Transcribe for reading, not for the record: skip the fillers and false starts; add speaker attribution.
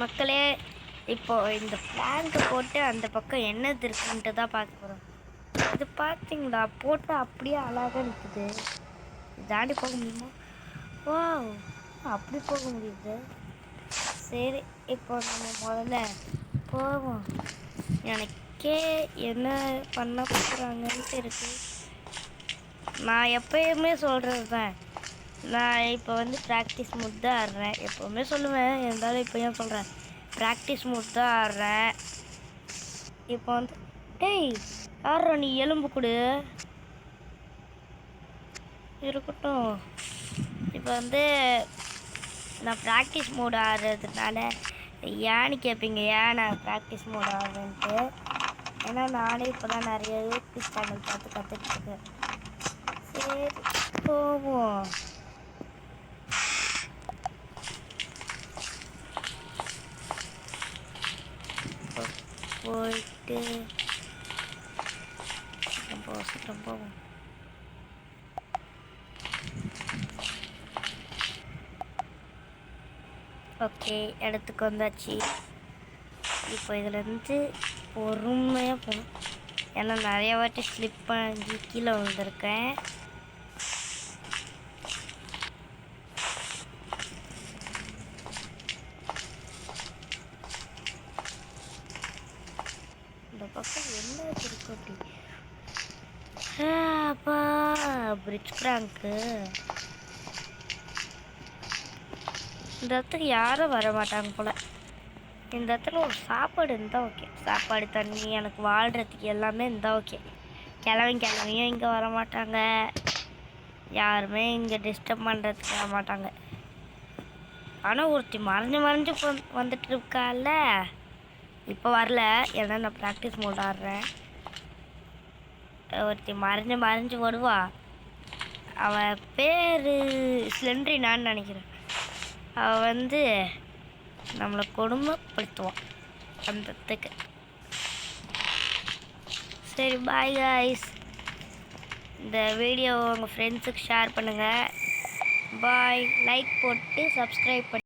Speaker 1: மக்களே, இப்போ இந்த பிளான்ட் போட்டு அந்த பக்கம் என்னது இருக்குன்ட்டு தான் பார்க்க போகிறோம். இது பார்த்தீங்களா, போட்டு அப்படியே அழகாக நிற்குது. தாண்டி போக முடியுமா? ஓ, அப்படி போக முடியுது. சரி, இப்போ நம்ம முதல்ல போவோம். எனக்கே என்ன பண்ண போகிறாங்கன்ட்டு இருக்கு. நான் எப்பயுமே சொல்கிறது தான், நான் இப்போ வந்து ப்ராக்டிஸ் மூட் தான் ஆடுறேன். எப்போவுமே சொல்லுவேன், இருந்தாலும் இப்போ ஏன் சொல்கிறேன், ப்ராக்டிஸ் மூட் தான் ஆடுறேன். இப்போ வந்து டேய் ஆடுறா, நீ எலும்பு கொடு இருக்கட்டும். இப்போ வந்து நான் ப்ராக்டிஸ் மோட் ஆடுறதுனால ஏன்னு கேட்பீங்க, ஏன் நான் ப்ராக்டிஸ் மோட் ஆடுறேன்ட்டு. ஏன்னா நானே இப்போ தான் நிறைய யூடியூப் சேனல் பார்த்து கற்றுக்கிட்டுருக்கேன். சரி போவோம். போயிட்டு சீக்கிரம் போவோம். ஓகே, இடத்துக்கு வந்தாச்சு. இப்போ இதுலேருந்து பொறுமையாக போகணும். ஏன்னா நிறைய வாட்டி ஸ்லிப் பண்ணி கீழே விழுந்திருக்கேன். இந்த பக்கம் என்ன இருக்கு அப்படி? அப்பா, பிரிட்ஜ் பிராங்க்கு. இந்த இடத்துக்கு யாரும் வர மாட்டாங்க போல். இந்த இடத்துல ஒரு சாப்பாடு இருந்தால் ஓகே. சாப்பாடு, தண்ணி, எனக்கு வாழ்கிறதுக்கு எல்லாமே இருந்தால் ஓகே. கிளவியும் இங்கே வர மாட்டாங்க. யாருமே இங்கே டிஸ்டர்ப் பண்ணுறதுக்கு வர மாட்டாங்க. ஆனால் ஒருத்தி மறைஞ்சு வந்துட்டு இருக்கால, இப்போ வரல. ஏன்னா நான் ப்ராக்டிஸ் மோட் ஆடுறேன். ஒருத்தி மறைஞ்சு வருவா. அவள் பேர் ஸ்லெண்ட்ரினான்னு நினைக்கிறேன். அவள் வந்து நம்மளை கொடுமைப்படுத்துவான் அந்த இடத்துக்கு. சரி, பாய் காய்ஸ். இந்த வீடியோ உங்கள் ஃப்ரெண்ட்ஸுக்கு ஷேர் பண்ணுங்கள். பாய். லைக் போட்டு சப்ஸ்கிரைப் பண்ணி